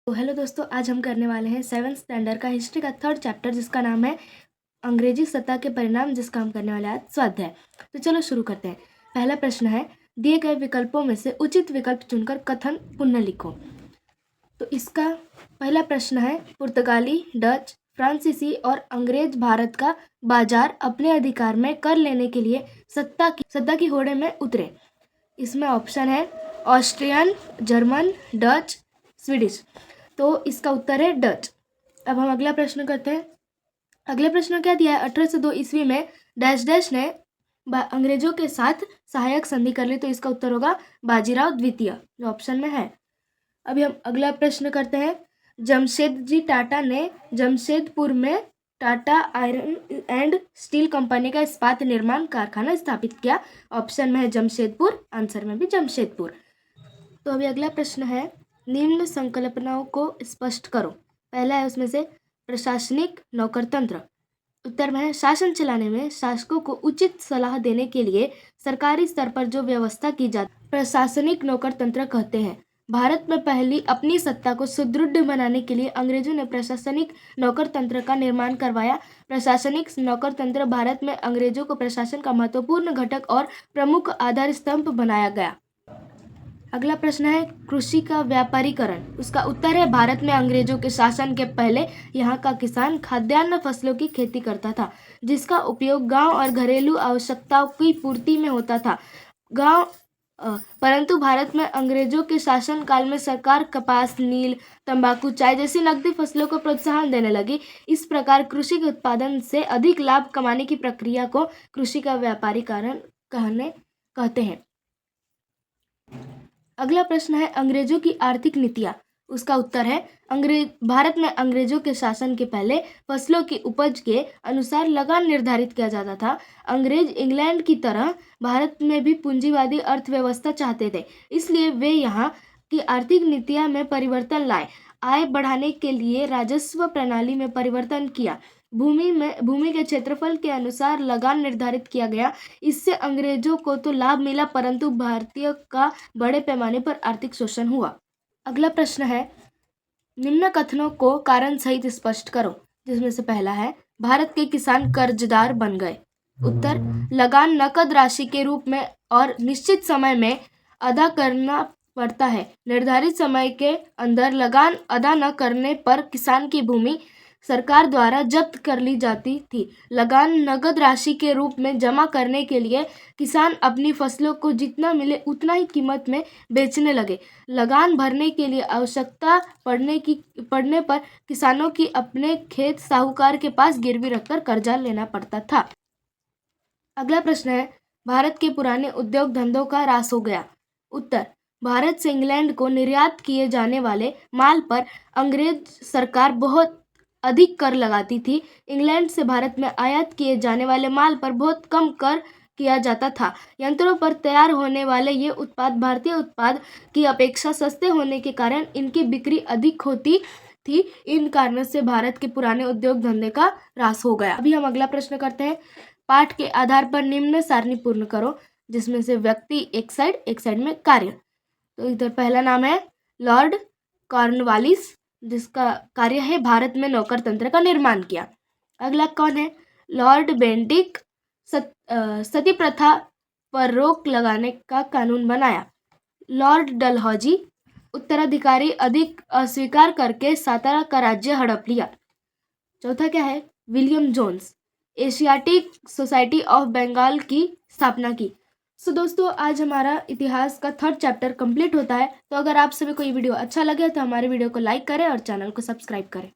तो हेलो दोस्तों, आज हम करने वाले हैं 7th स्टैंडर्ड का हिस्ट्री का 3rd चैप्टर, जिसका नाम है अंग्रेजी सत्ता के परिणाम, जिसका हम करने वाले हैं आज स्वाध्याय। तो चलो शुरू करते हैं। पहला प्रश्न है, दिए गए विकल्पों में से उचित विकल्प चुनकर कथन पुनः लिखो। तो इसका पहला प्रश्न है, पुर्तगाली, डच, फ्रांसीसी और अंग्रेज भारत का बाजार अपने अधिकार में कर लेने के लिए सत्ता की होड़ में उतरे। इसमें ऑप्शन है ऑस्ट्रियन, जर्मन, डच, स्वीडिश। तो इसका उत्तर है डच। अब हम अगला प्रश्न करते हैं। अगले प्रश्न में क्या दिया है, 1802 ईस्वी में डैश डैश ने अंग्रेजों के साथ सहायक संधि कर ली। तो इसका उत्तर होगा बाजीराव द्वितीय, जो ऑप्शन में है। अभी हम अगला प्रश्न करते हैं। जमशेदजी टाटा ने जमशेदपुर में Tata iron and steel company का इस्पात निर्माण कारखाना स्थापित किया। ऑप्शन में है जमशेदपुर, आंसर में भी जमशेदपुर। तो अभी अगला प्रश्न है, निम्न संकल्पनाओं को स्पष्ट करो। पहला है उसमें से प्रशासनिक नौकरतंत्र। उत्तर में है शासन चलाने में शासकों को उचित सलाह देने के लिए सरकारी स्तर पर जो व्यवस्था की जाती प्रशासनिक नौकरतंत्र कहते हैं। भारत में पहली अपनी सत्ता को सुदृढ़ बनाने के लिए अंग्रेजों ने प्रशासनिक नौकरतंत्र का निर्माण करवाया। प्रशासनिक नौकरतंत्र भारत में अंग्रेजों को प्रशासन का महत्वपूर्ण घटक और प्रमुख आधार स्तंभ बनाया गया। अगला प्रश्न है, कृषि का व्यापारीकरण। उसका उत्तर है भारत में अंग्रेजों के शासन के पहले यहाँ का किसान खाद्यान्न फसलों की खेती करता था, जिसका उपयोग गांव और घरेलू आवश्यकताओं की पूर्ति में होता था। परंतु भारत में अंग्रेजों के शासन काल में सरकार कपास, नील, तंबाकू, चाय जैसी नकदी फसलों को प्रोत्साहन देने लगी। इस प्रकार कृषि के उत्पादन से अधिक लाभ कमाने की प्रक्रिया को कृषि का व्यापारीकरण कहते हैं। अगला प्रश्न है, अंग्रेजों की आर्थिक नीतियाँ। उसका उत्तर है भारत में अंग्रेजों के शासन के पहले फसलों की उपज के अनुसार लगान निर्धारित किया जाता था। अंग्रेज इंग्लैंड की तरह भारत में भी पूंजीवादी अर्थव्यवस्था चाहते थे, इसलिए वे यहाँ की आर्थिक नीतियाँ में परिवर्तन लाए। आय बढ़ाने के लिए राजस्व प्रणाली में परिवर्तन किया। भूमि के क्षेत्रफल के अनुसार लगान निर्धारित किया गया। इससे अंग्रेजों को तो लाभ मिला, परंतु भारतीयों का बड़े पैमाने पर आर्थिक शोषण हुआ। अगला प्रश्न है, निम्न कथनों को कारण सहित स्पष्ट करो। जिसमें से पहला है, भारत के किसान कर्जदार बन गए। उत्तर, लगान नकद राशि के रूप में और निश्चित समय में अदा करना पड़ता है। निर्धारित समय के अंदर लगान अदा न करने पर किसान की भूमि सरकार द्वारा जब्त कर ली जाती थी। लगान नगद राशि के रूप में जमा करने के लिए किसान अपनी फसलों को जितना मिले उतना ही कीमत में बेचने लगे। लगान भरने के लिए आवश्यकता पड़ने पर किसानों की अपने खेत साहूकार के पास गिरवी रखकर कर्जा लेना पड़ता था। अगला प्रश्न है, भारत के पुराने उद्योग धंधों का ह्रास हो गया। उत्तर, भारत से इंग्लैंड को निर्यात किए जाने वाले माल पर अंग्रेज सरकार बहुत अधिक कर लगाती थी। इंग्लैंड से भारत में आयात किए जाने वाले माल पर बहुत कम कर किया जाता था। यंत्रों पर तैयार होने वाले ये उत्पाद भारतीय उत्पाद की अपेक्षा सस्ते होने के कारण इनकी बिक्री अधिक होती थी। इन कारणों से भारत के पुराने उद्योग धंधे का ह्रास हो गया। अभी हम अगला प्रश्न करते हैं। पाठ के आधार पर निम्न सारणी पूर्ण करो। जिसमें से व्यक्ति एक साइड में कार्य। तो इधर पहला नाम है लॉर्ड कॉर्नवालिस, जिसका कार्य है भारत में नौकर तंत्र का निर्माण किया। अगला कौन है, लॉर्ड बेंटिक, सती प्रथा पर रोक लगाने का कानून बनाया। लॉर्ड डलहौजी, उत्तराधिकारी अधिक अस्वीकार करके सातारा का राज्य हड़प लिया। चौथा क्या है, William Jones, Asiatic Society of Bengal की स्थापना की। सो दोस्तों, आज हमारा इतिहास का 3rd चैप्टर कंप्लीट होता है। तो अगर आप सभी को ये वीडियो अच्छा लगे तो हमारे वीडियो को लाइक करें और चैनल को सब्सक्राइब करें।